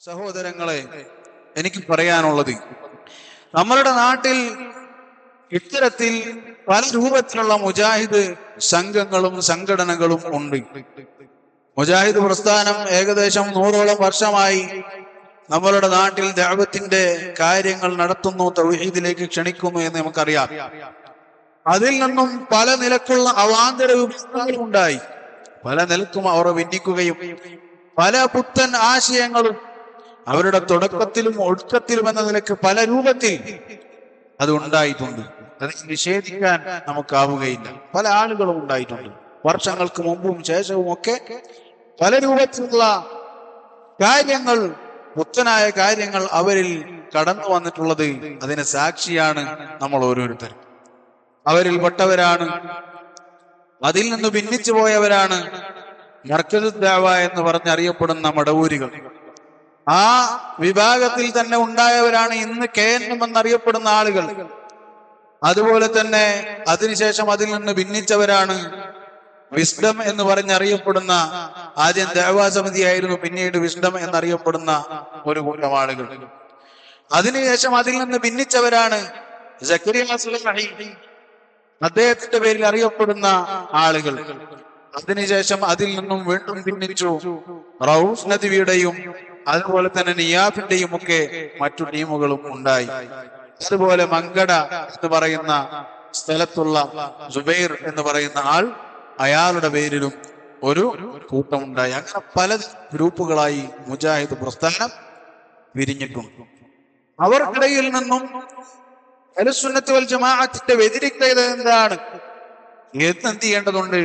സഹോദരങ്ങളെ, എനിക്ക് പറയാനുള്ളത്, നമ്മളുടെ നാട്ടിൽ ഇത്തരത്തിൽ പല രൂപത്തിലുള്ള മുജാഹിദ് സംഘങ്ങളും സംഘടനകളും ഉണ്ട്. മുജാഹിദ് പ്രസ്ഥാനം ഏകദേശം 100ഓളം വർഷമായി നമ്മളുടെ നാട്ടിൽ ദഅവത്തിന്റെ കാര്യങ്ങൾ നടത്തുന്നു, തൗഹീദിലേക്ക് ക്ഷണിക്കുന്നു എന്ന് നമുക്കറിയാം. അതിൽ നിന്നും പല നിലക്കുള്ള അവാന്തര വിഭാഗങ്ങളും ഉണ്ടായി. പല നിലക്കും അവർ ഭിന്നിക്കുകയും പല പുത്തൻ ആശയങ്ങളും അവരുടെ തുടക്കത്തിലും ഒടുക്കത്തിലും എന്ന നിലക്ക് പല രൂപത്തിൽ അത് ഉണ്ടായിട്ടുണ്ട്. അത് നിഷേധിക്കാൻ നമുക്കാവുകയില്ല. പല ആളുകളും ഉണ്ടായിട്ടുണ്ട്. വർഷങ്ങൾക്ക് മുമ്പും ശേഷവും ഒക്കെ പല രൂപത്തിലുള്ള കാര്യങ്ങൾ, പുത്തനായ കാര്യങ്ങൾ അവരിൽ കടന്നു വന്നിട്ടുള്ളത് അതിന് സാക്ഷിയാണ് നമ്മൾ ഓരോരുത്തരും. അവരിൽപ്പെട്ടവരാണ്, അതിൽ നിന്ന് ഭിന്നിച്ചു പോയവരാണ് മർക്കസ് ദഅവ എന്ന് പറഞ്ഞറിയപ്പെടുന്ന മടവൂരികൾ. ആ വിഭാഗത്തിൽ തന്നെ ഉണ്ടായവരാണ് ഇന്ന് KNM എന്നറിയപ്പെടുന്ന ആളുകൾ. അതുപോലെ തന്നെ അതിനുശേഷം അതിൽ നിന്ന് ഭിന്നിച്ചവരാണ് വിസ്ഡം എന്ന് പറഞ്ഞറിയപ്പെടുന്ന, ആദ്യം ദഅവാ സമിതിയായിരുന്നു, പിന്നീട് വിസ്ഡം എന്നറിയപ്പെടുന്ന ഒരു കൂട്ടം ആളുകൾ. അതിനുശേഷം അതിൽ നിന്ന് ഭിന്നിച്ചവരാണ് സക്കരിയ സുലൈഹി, അദ്ദേഹത്തിന്റെ പേരിൽ അറിയപ്പെടുന്ന ആളുകൾ. അതിനുശേഷം അതിൽ നിന്നും വീണ്ടും ഭിന്നിച്ചു റൌഫ് നദ്വിയുടെയും അതുപോലെ തന്നെ നിയാഫിന്റെയും ഒക്കെ മറ്റു ടീമുകളും ഉണ്ടായി. അതുപോലെ മങ്കട എന്ന് പറയുന്ന സ്ഥലത്തുള്ള സുബൈർ എന്ന് പറയുന്ന ആൾ, അയാളുടെ പേരിലും ഒരു കൂട്ടമുണ്ടായി. അങ്ങനെ പല ഗ്രൂപ്പുകളായി മുജാഹിദ് പ്രസ്ഥാനം പിരിഞ്ഞിട്ടുണ്ട്. അവർക്കിടയിൽ നിന്നും അഹ്ലുസുന്നത്ത് വൽ ജമാഅത്തിന്റെ വ്യതിരിക്തത എന്താണ് എന്ത് ചെയ്യേണ്ടതുണ്ട്,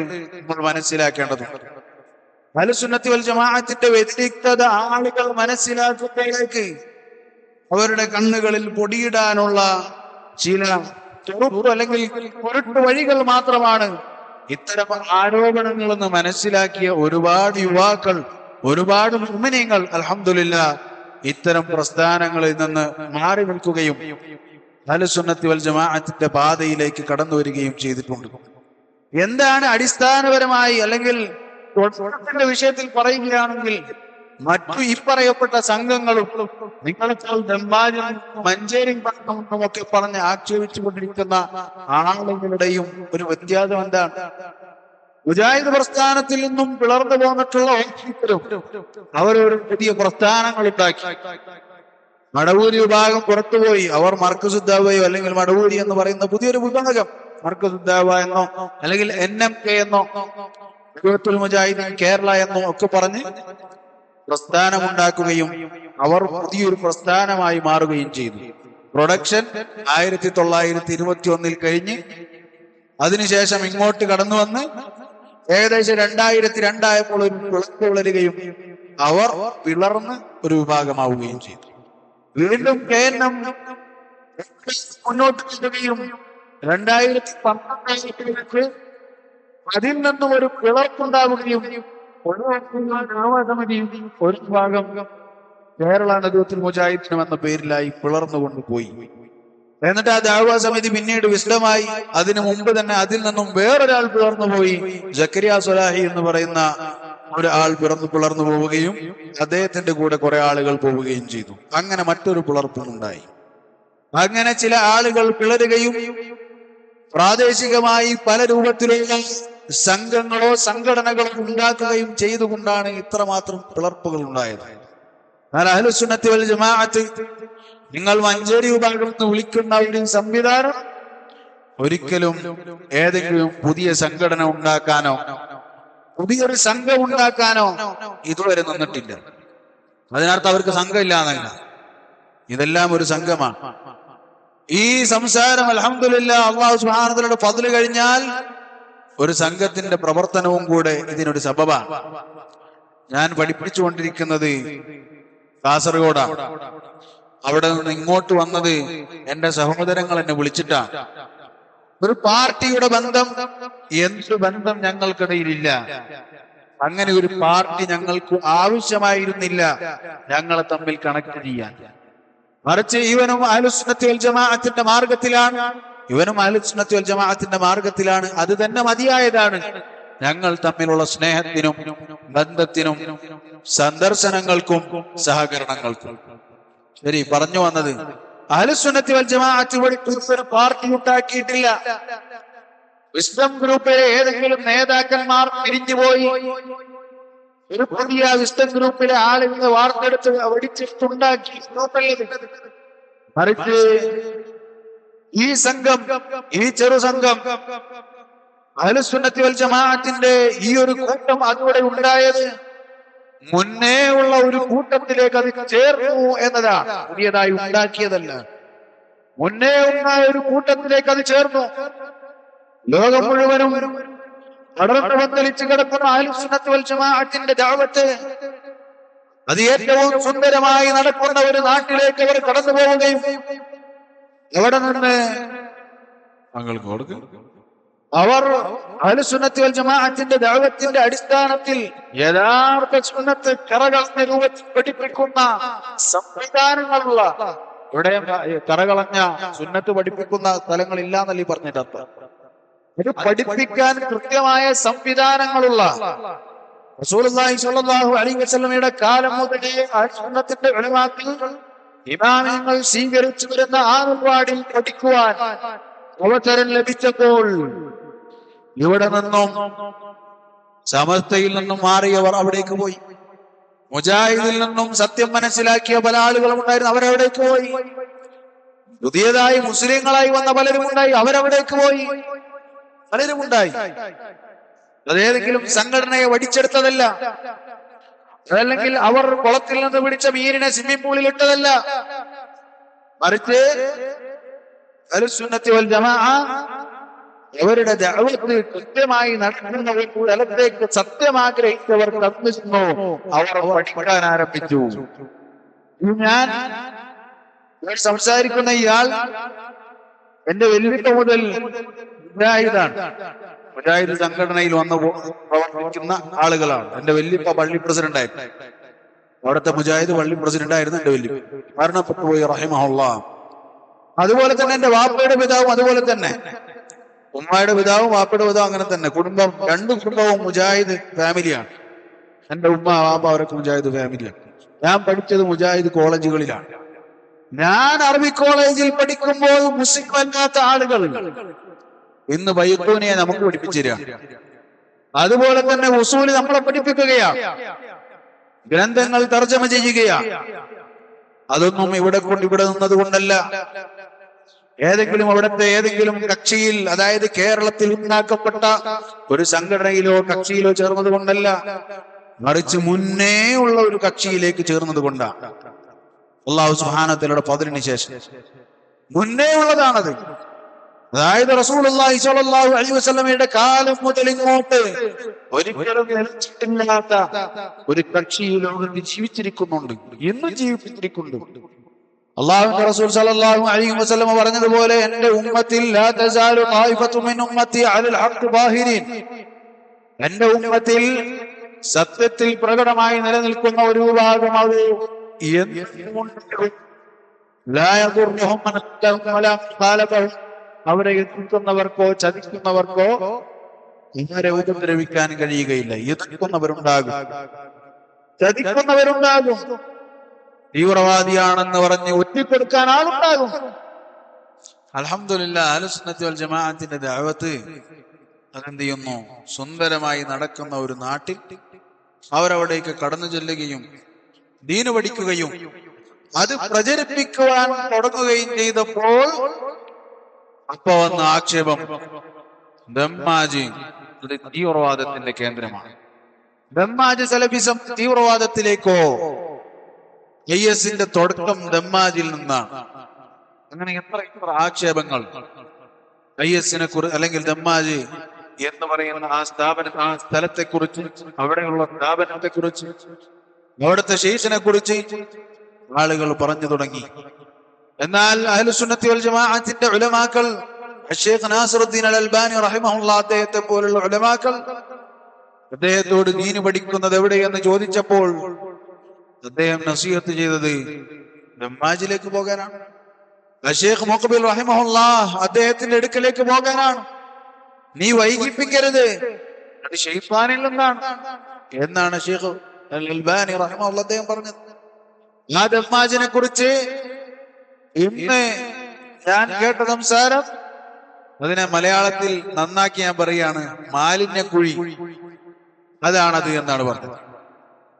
നമ്മൾ മനസ്സിലാക്കേണ്ടതുണ്ട്. അഹ്ലുസുന്നത്ത് വൽ ജമാഅത്തിന്റെ വ്യതിരിക്തത ആളുകൾ മനസ്സിലാക്കുന്നതിലേക്ക് അവരുടെ കണ്ണുകളിൽ പൊടിയിടാനുള്ള ചില തുറുപ്പ് അല്ലെങ്കിൽ കുരുട്ട് വഴികൾ മാത്രമാണ് ഇത്തരം ആരോപണങ്ങളെന്ന് മനസ്സിലാക്കിയ ഒരുപാട് യുവാക്കൾ, ഒരുപാട് മുഅ്മിനീങ്ങൾ അൽഹംദുലില്ലാഹ് ഇത്തരം പ്രസ്ഥാനങ്ങളിൽ നിന്ന് മാറി നിൽക്കുകയും അഹ്ലുസുന്നത്ത് വൽ ജമാഅത്തിന്റെ പാതയിലേക്ക് കടന്നു വരികയും ചെയ്തിട്ടുണ്ട്. എന്താണ് അടിസ്ഥാനപരമായി, അല്ലെങ്കിൽ തുടക്കത്തിന്റെ വിഷയത്തിൽ പറയുകയാണെങ്കിൽ, മറ്റു ഈ പറയപ്പെട്ട സംഘങ്ങളും നിങ്ങളെക്കാൾ ദമ്മാനും മഞ്ചേരി ഒക്കെ പറഞ്ഞ് ആക്ഷേപിച്ചുകൊണ്ടിരിക്കുന്ന ആളുകളുടെയും ഒരു വ്യത്യാസം എന്താണ്? മുജാഹിദ് പ്രസ്ഥാനത്തിൽ നിന്നും പിളർന്നു പോന്നിട്ടുള്ള ഓരോരുത്തരും അവരൊരു പുതിയ പ്രസ്ഥാനങ്ങൾ ഉണ്ടാക്കി. മടവൂരി വിഭാഗം പുറത്തുപോയി. അവർ മർക്കസ് ദഅവയോ അല്ലെങ്കിൽ മടവൂരി എന്ന് പറയുന്ന പുതിയൊരു വിഭാഗം, മർക്കസ് ദഅവ എന്നോ അല്ലെങ്കിൽ NMK എന്നോ ജമാഅത്തുൽ മുജാഹിദീൻ കേരള എന്നോ ഒക്കെ പറഞ്ഞ് പ്രസ്ഥാനമുണ്ടാക്കുകയും അവർ പുതിയൊരു പ്രസ്ഥാനമായി മാറുകയും ചെയ്തു. പ്രൊഡക്ഷൻ 1921 കഴിഞ്ഞ് അതിനുശേഷം ഇങ്ങോട്ട് കടന്നു വന്ന് ഏകദേശം 2002 ആയപ്പോൾ ഒരു പിളർപ്പ് വളരുകയും അവർ പിളർന്ന് ഒരു വിഭാഗമാവുകയും ചെയ്തു. വീണ്ടും KNM മുന്നോട്ട് ചെല്ലുകയും 2012 അതിൽ നിന്നും ഒരു പിളർപ്പുണ്ടാവുകയും ഒരു ഭാഗം കേരള നദുവത്തുൽ മുജാഹിദീൻ എന്ന പേരിലായി പിളർന്നുകൊണ്ട് പോയി. എന്നിട്ട് ആ ദഅവാ സമിതി പിന്നീട് വിസ്ഡമായി. അതിനു മുമ്പ് തന്നെ അതിൽ നിന്നും വേറൊരാൾ പിളർന്നു പോയി. സക്കരിയ സുലൈഹി എന്ന് പറയുന്ന ഒരാൾ പിളർന്നു പോവുകയും അദ്ദേഹത്തിന്റെ കൂടെ കുറെ ആളുകൾ പോവുകയും ചെയ്തു. അങ്ങനെ മറ്റൊരു പിളർപ്പും ഉണ്ടായി. അങ്ങനെ ചില ആളുകൾ പിളരുകയും പ്രാദേശികമായി പല രൂപത്തിലുള്ള സംഘങ്ങളോ സംഘടനകളോ ഉണ്ടാക്കുകയും ചെയ്തുകൊണ്ടാണ് ഇത്രമാത്രം പിളർപ്പുകൾ ഉണ്ടായത്. എന്നാൽ അഹ്ലുസുന്നത്തി വൽ ജമാഅത്ത്, നിങ്ങൾ മഞ്ചേരി വിഭാഗം എന്ന് വിളിക്കുന്ന ഒരു സംവിധാനം ഒരിക്കലും ഏതെങ്കിലും പുതിയ സംഘടന ഉണ്ടാക്കാനോ പുതിയൊരു സംഘം ഉണ്ടാക്കാനോ ഇതുവരെ നിന്നിട്ടില്ല. അതിനർത്ഥം അവർക്ക് സംഘമില്ല എന്നല്ല, ഇതെല്ലാം ഒരു സംഘമാണ്. ഈ സംസാരം അൽഹംദുലില്ലാഹ് അല്ലാഹു സുബ്ഹാനഹു വ തആലയുടെ ഫദ്ല് കഴിഞ്ഞാൽ ഒരു സംഘത്തിന്റെ പ്രവർത്തനവും കൂടെ ഇതിനൊരു സബബാണ്. ഞാൻ പഠിപ്പിച്ചുകൊണ്ടിരിക്കുന്നത് കാസർഗോഡാണ്. അവിടെ നിന്ന് ഇങ്ങോട്ട് വന്നത് എന്റെ സഹോദരങ്ങൾ എന്നെ വിളിച്ചിട്ടാണ്. ഒരു പാർട്ടിയുടെ ബന്ധം, എന്തൊരു ബന്ധം ഞങ്ങൾക്കിടയിലില്ല. അങ്ങനെ ഒരു പാർട്ടി ഞങ്ങൾക്ക് ആവശ്യമായിരുന്നില്ല ഞങ്ങളെ തമ്മിൽ കണക്ട് ചെയ്യാൻ. മറിച്ച് ഇവനും അഹ്ലുസുന്നത്തി വൽ ജമാഅത്തിന്റെ മാർഗത്തിലാണ്, അത് തന്നെ മതിയായതാണ്. ഞങ്ങൾ തമ്മിലുള്ള സ്നേഹത്തിനും ബന്ധത്തിനും സന്ദർശനങ്ങൾക്കും സഹകരണങ്ങൾക്കും. ശരി, പറഞ്ഞു വന്നത് അഹ്ലുസുന്നത്തി വൽ ജമാഅത്ത് വഴി ഒരു പാർട്ടി ഉണ്ടാക്കിയിട്ടില്ല. വിസ്ഡം ഗ്രൂപ്പിലെ ഏതെങ്കിലും നേതാക്കന്മാർ പിരിഞ്ഞുപോയി ഒരു പുതിയ വിസ്ഡം ഗ്രൂപ്പിലെ ആളുകളെ വാർത്തെടുത്ത് വെടിച്ചിട്ടുണ്ടാക്കി ഗ്രൂപ്പല്ലത്. മറിച്ച് ഈ സംഘം, ഈ ചെറു സംഘം അഹ്ലുസുന്നത്തി വൽ ജമാഅത്തിന്റെ ഈ ഒരു കൂട്ടം അതിവിടെ ഉണ്ടായത് മുന്നേ ഉള്ള ഒരു കൂട്ടത്തിലേക്ക് അത് ചേർന്നു എന്നതാണ്. പുതിയതായി ഉണ്ടാക്കിയതല്ല. മുന്നേ ഉണ്ടായ ഒരു കൂട്ടത്തിലേക്ക് അത് ചേർന്നു. ലോകം മുഴുവനും പടർന്നു പന്തലിച്ച് കിടക്കുന്ന അഹ്ലുസുന്നത്തി വൽ ജമാഅത്തിന്റെ ദഅവത്ത് അത് ഏറ്റവും സുന്ദരമായി നടക്കുന്ന ഒരു നാട്ടിലേക്ക് അവർ കടന്നു പോവുകയും അവിടെ നിന്ന് അവർ അഹ്ലുസുന്നത്തി വൽ ജമാഅത്തിന്റെ ദഅവത്തിന്റെ അടിസ്ഥാനത്തിൽ യഥാർത്ഥ സുന്നത്ത് കറകളഞ്ഞ രൂപത്തിൽ പഠിപ്പിക്കുന്ന സംവിധാനങ്ങളുള്ള, ഇവിടെ കറകളഞ്ഞ സുന്നത്ത് പഠിപ്പിക്കുന്ന സ്ഥലങ്ങളില്ല എന്നല്ലേ പറഞ്ഞിട്ട്, ഇത് പഠിപ്പിക്കാൻ കൃത്യമായ സംവിധാനങ്ങളുള്ള റസൂലുള്ളാഹി സ്വല്ലല്ലാഹു അലൈഹി വസല്ലമയുടെ കാലം മുതലേ സുന്നത്തിന്റെ ഉലമാക്കൾ ഇമാമിയങ്ങൾ സ്വീകരിച്ചു വരുന്ന ആ നിലപാടിൽ പഠിക്കുവാൻ അവസരം ലഭിച്ചപ്പോൾ ഇവിടെ നിന്നും സമസ്തയിൽ നിന്നും മാറിയവർ അവിടേക്ക് പോയി. മുജാഹിദിൽ നിന്നും സത്യം മനസ്സിലാക്കിയ പല ആളുകളും ഉണ്ടായിരുന്നു, അവരവിടേക്ക് പോയി. പുതിയതായി മുസ്ലിങ്ങളായി വന്ന പലരും ഉണ്ടായി, അവരവിടേക്ക് പോയി. പലരും ഉണ്ടായി. അതേതെങ്കിലും സംഘടനയെ വടിച്ചെടുത്തതല്ല, അതല്ലെങ്കിൽ അവർ കുളത്തിൽ നിന്ന് പിടിച്ച മീനിനെ സ്വിമ്മിംഗ് പൂളിൽ ഇട്ടതല്ല. മറിച്ച് അഹ്ലുസുന്നത്തി വൽ ജമാഅ അവരുടെ ദഅവത്ത് കൃത്യമായി നടക്കുന്ന സ്ഥലത്തേക്ക് സത്യം ആഗ്രഹിച്ചവർ കടന്നു, അവർ പഠിക്കാൻ ആരംഭിച്ചു. ഞാൻ സംസാരിക്കുന്ന ഇയാൾ എന്റെ വെല്ലുവിളി മുതൽ മുജാഹിദാണ്. മുജാഹിദ് സംഘടനയിൽ വന്ന് പ്രവർത്തിക്കുന്ന ആളുകളാണ്. എന്റെ വല്യപ്പ പള്ളി പ്രസിഡന്റ് ആയിരുന്നു. അവിടുത്തെ മുജാഹിദ് പള്ളി പ്രസിഡന്റ് ആയിരുന്നു എന്റെ വല്യപ്പ. മരണപ്പെട്ടു പോയി റഹിമഹുല്ലാഹ്. അതുപോലെ തന്നെ എന്റെ വാപ്പയുടെ പിതാവും അതുപോലെ തന്നെ, ഉമ്മയുടെ പിതാവും വാപ്പയുടെ പിതാവും അങ്ങനെ തന്നെ. കുടുംബം, രണ്ടു കുടുംബവും മുജാഹിദ് ഫാമിലിയാണ്. എന്റെ ഉമ്മ വാപ്പ അവരൊക്കെ മുജാഹിദ് ഫാമിലിയാണ്. ഞാൻ പഠിച്ചത് മുജാഹിദ് കോളേജുകളിലാണ്. ഞാൻ അറബി കോളേജിൽ പഠിക്കുമ്പോൾ മുസ്ലിം അല്ലാത്ത ആളുകൾ ഇന്ന് ബൈഖൂനിയെ നമുക്ക് പഠിപ്പിച്ചു തരിക. അതുപോലെ തന്നെ ഉസൂല് നമ്മളെ പഠിപ്പിക്കുകയാണ്, ഗ്രന്ഥങ്ങൾ തർജ്ജമ ചെയ്യുകയാണ്. അതൊന്നും ഇവിടെ നിന്നത് കൊണ്ടല്ല, ഏതെങ്കിലും അവിടുത്തെ ഏതെങ്കിലും കക്ഷിയിൽ, അതായത് കേരളത്തിൽ ഉണ്ടാക്കപ്പെട്ട ഒരു സംഘടനയിലോ കക്ഷിയിലോ ചേർന്നത് കൊണ്ടല്ല, മറിച്ച് മുന്നേ ഉള്ള ഒരു കക്ഷിയിലേക്ക് ചേർന്നത് കൊണ്ടാണ്. അല്ലാഹു സുബ്ഹാനഹു വ തആലയുടെ ഫദ്ലിന് ശേഷം മുന്നേ ഉള്ളതാണത്. അതായത് റസൂലുള്ളാഹി സ്വല്ലല്ലാഹു അലൈഹി വസല്ലമയുടെ കാലം മുതൽ ഇങ്ങോട്ട് ഒരിക്കലും നിലച്ചിട്ടില്ലാത്ത ഒരു കക്ഷി ലോകത്ത് ജീവിച്ചിരിക്കുന്നുണ്ട്, ഇന്നും ജീവിച്ചിരിക്കുന്നുണ്ട്. അല്ലാഹുവിന്റെ റസൂൽ സ്വല്ലല്ലാഹു അലൈഹി വസല്ലമ പറഞ്ഞതുപോലെ, എന്റെ ഉമ്മത്തിൽ ലാ തസാലു ത്വായിഫത്തു മിൻ ഉമ്മത്തി അലൽ ഹഖ് ബാഹിരീൻ, എന്റെ ഉമ്മത്തിൽ സത്യത്തിൽ പ്രകടമായി നിലനിൽക്കുന്ന ഒരു വിഭാഗം അത് അവരെ എതിർക്കുന്നവർക്കോ ചതിക്കുന്നവർക്കോ ഇവരെ ഉപദ്രവിക്കാൻ കഴിയുകയില്ല. എതിർക്കുന്നവരുണ്ടാകും, ചതിക്കുന്നവരുണ്ടാകും, തീവ്രവാദിയാണെന്ന് പറഞ്ഞ് ഒറ്റിക്കൊടുക്കാൻ ആളുണ്ടാകും. അൽഹംദുലില്ലാഹ്, അഹ്ലുസുന്നത്തി വൽ ജമാഅത്തിന്റെ ദഅവത്ത് അതെന്ത് ചെയ്യുന്നു? സുന്ദരമായി നടക്കുന്ന ഒരു നാട്ടിൽ അവരവിടേക്ക് കടന്നു ചെല്ലുകയും ദീന് പഠിക്കുകയും അത് പ്രചരിപ്പിക്കുവാൻ തുടങ്ങുകയും ചെയ്തപ്പോൾ അപ്പൊ വന്ന ആക്ഷേപം, ദമ്മാജി ഇത് തീവ്രവാദത്തിന്റെ കേന്ദ്രമാണ്, ദമ്മാജ് സലഫിസം തീവ്രവാദത്തിലേക്കോ? IS-ന്റെ തുടക്കം ദമ്മാജിൽ നിന്നാണ്. അങ്ങനെ എത്ര ആക്ഷേപങ്ങൾ IS-നെ കുറിച്ച്, അല്ലെങ്കിൽ ദമ്മാജ് എന്ന് പറയുന്ന ആ സ്ഥലത്തെ കുറിച്ച്, അവിടെയുള്ള സ്ഥാപനത്തെ കുറിച്ച്, അവിടുത്തെ ശൈഖിനെ കുറിച്ച് ആളുകൾ പറഞ്ഞു തുടങ്ങി. എന്നാൽ അഹ്ലുസുന്നത്തി വൽ ജമാഅത്തിന്റെ ഉലമാക്കൾ, ശൈഖ് നാസിറുദ്ദീൻ അൽ അൽബാനി റഹിമഹുല്ലാഹ്, അദ്ദേഹത്തെ പോലുള്ള ഉലമാക്കൾ അദ്ദേഹത്തോട് ദീന് പഠിക്കുന്നത് എവിടെയെന്ന് ചോദിച്ചപ്പോൾ അദ്ദേഹം നസീഹത്ത് ചെയ്തത് ദമ്മാജിലേക്ക് പോകാനാണ്. ശൈഖ് മുഖ്ബിൽ റഹിമഹുല്ലാഹ് അദ്ദേഹത്തിന്റെ അടുക്കലേക്ക് പോകാനാണ്. നീ വൈകിപ്പിക്കരുത്, അത് ശൈത്താനിൽ നിന്നാണ് എന്നാണ് ശൈഖ് അൽ-അൽബാനി റഹിമഹുല്ലാഹ് അദ്ദേഹം പറഞ്ഞത്. ആ ദമ്മാജിനെ കുറിച്ച് ഇന്ന് ഞാൻ കേട്ട സംസാരം, അതിനെ മലയാളത്തിൽ നന്നാക്കി ഞാൻ പറയാണ്, മാലിന്യക്കുഴി അതാണത് എന്നാണ് പറഞ്ഞത്.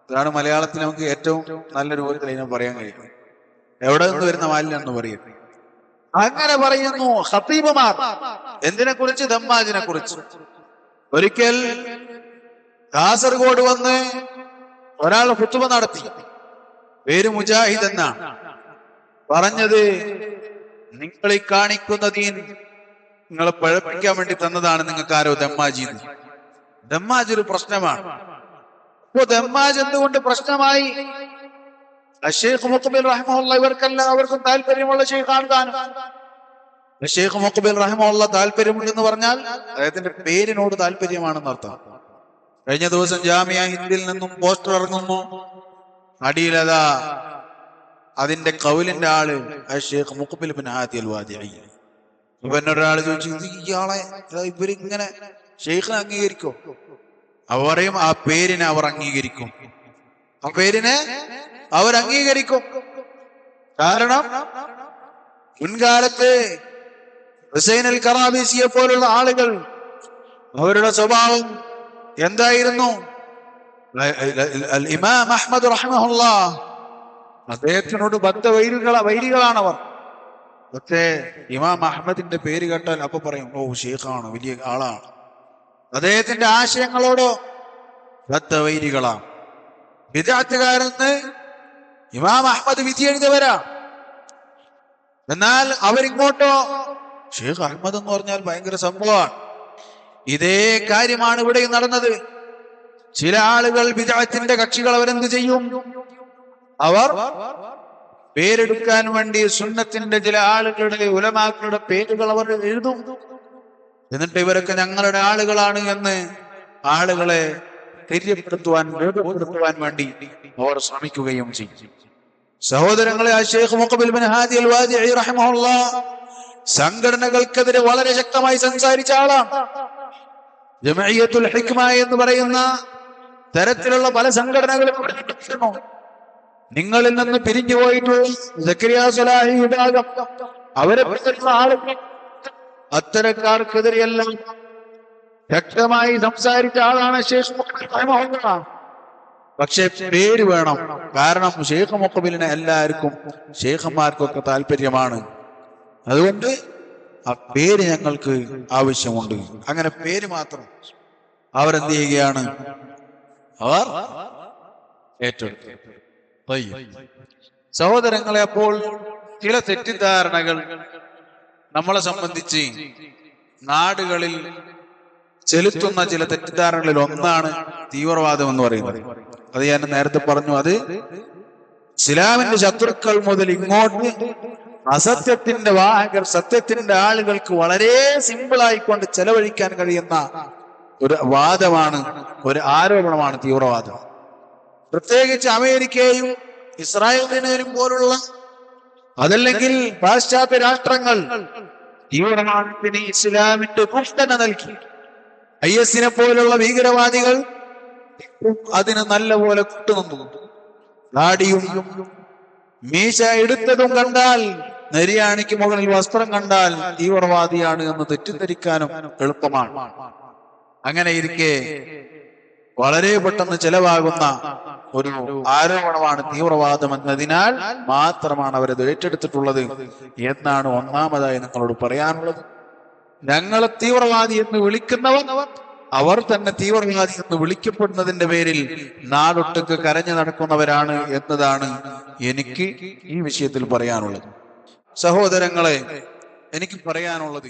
അതാണ് മലയാളത്തിൽ നമുക്ക് ഏറ്റവും നല്ല രൂപത്തിൽ അതിനെ പറയാൻ കഴിയും. എവിടെ നിന്ന് വരുന്ന മാലിന്യം എന്ന് പറയും. അങ്ങനെ പറയുന്നു ഖതീബുമാർ. എന്തിനെ കുറിച്ച്? ദമ്മാജിനെ കുറിച്ച്. ഒരിക്കൽ കാസർഗോഡ് വന്ന് ഒരാൾ ഖുതുബ നടത്തി. പേര് മുജാഹിദ് എന്നാണ്. പറഞ്ഞത്, നിങ്ങൾ ഈ കാണിക്കുന്ന ദീൻ നിങ്ങളെ പഴപ്പിക്കാൻ വേണ്ടി തന്നതാണ് നിങ്ങൾക്ക് ആരോ ദമ്മാജി. ദമ്മാജ് ഒരു പ്രശ്നമാണ്. അപ്പോ ദമ്മാജ് എന്തുകൊണ്ട് പ്രശ്നമായി? ശൈഖ് മുഖ്ബിൽ റഹിമഹുല്ലാഹ് ഇവർക്കെല്ലാവർക്കും താല്പര്യമുള്ള ശൈഖാണ് താനും. ശൈഖ് മുഖ്ബിൽ റഹിമഹുല്ലാഹ് താല്പര്യമുണ്ടെന്ന് പറഞ്ഞാൽ അദ്ദേഹത്തിന്റെ പേരിനോട് താല്പര്യമാണെന്ന് അർത്ഥം. കഴിഞ്ഞ ദിവസം ജാമിയ ഹിന്ദിൽ നിന്നും പോസ്റ്റർ ഇറങ്ങുന്നു. അടിയിലതാ അതിന്റെ കൗലിന്റെ ആള് ശൈഖ് മുഖ്ബിൽ ബിൻ ഹാദി അൽ-വാദിഈ. ഇവനൊരാള് ചോദിച്ചു, ഇയാളെ ഇവരിങ്ങനെ ഷെയ്ഖിനെ അംഗീകരിക്കോ? അവർ പറയും, ആ പേരിനെ അവർ അംഗീകരിക്കും. ആ പേരിനെ അവർ അംഗീകരിക്കും. കാരണം മുൻകാലത്ത് ഹുസൈൻ അൽ കറാബീസിയെ പോലുള്ള ആളുകൾ അവരുടെ സ്വഭാവം എന്തായിരുന്നു? ഇമാം അഹ്മദ് റഹിമഹുല്ലാഹ് അദ്ദേഹത്തിനോട് വൈരികളാണവർ. പക്ഷേ ഇമാം അഹ്മദിന്റെ പേര് കേട്ടാൽ അപ്പൊ പറയും, ഓ ഷെയ്ഖാണ്, വലിയ ആളാണ്. അദ്ദേഹത്തിന്റെ ആശയങ്ങളോടോ ബദ്ധവൈരികളാണ്. ബിദ്അത്തുകാരെന്ന് ഇമാം അഹ്മദ് വിധി എഴുതിയവരാ. എന്നാൽ അവരിങ്ങോട്ടോ ഷെയ്ഖ് അഹ്മദ് എന്ന് പറഞ്ഞാൽ ഭയങ്കര സംഭവമാണ്. ഇതേ കാര്യമാണ് ഇവിടെ നടന്നത്. ചില ആളുകൾ ബിദ്അത്തിന്റെ കക്ഷികൾ അവരെന്ത് ചെയ്യും? അവർ പേരെടുക്കാൻ വേണ്ടി സുന്നത്തിന്റെ ചില ആളുകളുടെ ഉലമാക്കളുടെ പേരുകൾ അവർ എഴുതും. എന്നിട്ട് ഇവരൊക്കെ ഞങ്ങളുടെ ആളുകളാണ് എന്ന് ആളുകളെ രൂപപ്പെടുത്തുവാൻ വേണ്ടി അവർ ശ്രമിക്കുകയും ചെയ്യും. സഹോദരങ്ങളെ, ശൈഖ് മുഖ്ബിൽ ബിൻ ഹാദി അൽ-വാദിഈ റഹിമഹുല്ലാഹ് സംഘടനകൾക്കെതിരെ വളരെ ശക്തമായി സംസാരിച്ച ആളാണ്. ജമഇയ്യത്തുൽ ഹിക്മ എന്ന് പറയുന്ന തരത്തിലുള്ള പല സംഘടനകളും നിങ്ങളിൽ നിന്ന് പിരിഞ്ഞു പോയിട്ടുള്ള സക്കരിയ സ്വലാഹി വിഭാഗം, അവരെ പറ്റിയുള്ള ആളുകൾ, അത്തരക്കാർക്കെതിരെയെല്ലാം ശക്തമായി സംസാരിച്ച ആളാണ് ശൈഖ് മുഖ്ബിൽ റഹിമഹുല്ലാഹ്. പക്ഷെ പേര് വേണം. കാരണം ശൈഖ് മുഖ്ബിലിനെ എല്ലാവർക്കും, ശൈഖന്മാർക്കൊക്കെ താല്പര്യമാണ്. അതുകൊണ്ട് ആ പേര് ഞങ്ങൾക്ക് ആവശ്യമുണ്ട്. അങ്ങനെ പേര് മാത്രം അവരെന്ത് ചെയ്യുകയാണ്? അവർ ഏറ്റെടുത്തു. സഹോദരങ്ങളെ, അപ്പോൾ ചില തെറ്റിദ്ധാരണകൾ നമ്മളെ സംബന്ധിച്ച് നാടുകളിൽ ചെലുത്തുന്ന ചില തെറ്റിദ്ധാരണകളിൽ ഒന്നാണ് തീവ്രവാദം എന്ന് പറയുന്നത്. അത് ഞാൻ നേരത്തെ പറഞ്ഞു. അത് ഇസ്ലാമിന്റെ ശത്രുക്കൾ മുതൽ ഇങ്ങോട്ട് അസത്യത്തിന്റെ വാഹകർ, സത്യത്തിന്റെ ആളുകൾക്ക് വളരെ സിമ്പിളായിക്കൊണ്ട് ചെലവഴിക്കാൻ കഴിയുന്ന ഒരു വാദമാണ്, ഒരു ആരോപണമാണ് തീവ്രവാദം. പ്രത്യേകിച്ച് അമേരിക്കയും ഇസ്രായേലിനെയും പോലുള്ള, അതല്ലെങ്കിൽ പാശ്ചാത്യ രാഷ്ട്രങ്ങൾ തീവ്രവാദത്തിന് ഇസ്ലാമിന്റെ പുഷ്പന നൽകി. IS പോലുള്ള ഭീകരവാദികൾ അതിന് നല്ലപോലെ കൂട്ടുനിന്നു. നാടിയും മീശ എടുത്തതും കണ്ടാൽ, നെരിയാണിക്ക് മുകളിൽ വസ്ത്രം കണ്ടാൽ തീവ്രവാദിയാണ് എന്ന് തെറ്റിദ്ധരിക്കാനും എളുപ്പമാണ്. അങ്ങനെ ഇരിക്കെ വളരെ പെട്ടെന്ന് ചെലവാകുന്ന ഒരു ആരോപണമാണ് തീവ്രവാദം എന്നതിനാൽ മാത്രമാണ് അവരത് ഏറ്റെടുത്തിട്ടുള്ളത് എന്നാണ് ഒന്നാമതായി നിങ്ങളോട് പറയാനുള്ളത്. ഞങ്ങളെ തീവ്രവാദി എന്ന് വിളിക്കുന്നവർ അവർ തന്നെ തീവ്രവാദി എന്ന് വിളിക്കപ്പെടുന്നതിന്റെ പേരിൽ നാടൊട്ടുക്ക് കരഞ്ഞു നടക്കുന്നവരാണ് എന്നതാണ് എനിക്ക് ഈ വിഷയത്തിൽ പറയാനുള്ളത്. സഹോദരങ്ങളെ, എനിക്ക് പറയാനുള്ളത്,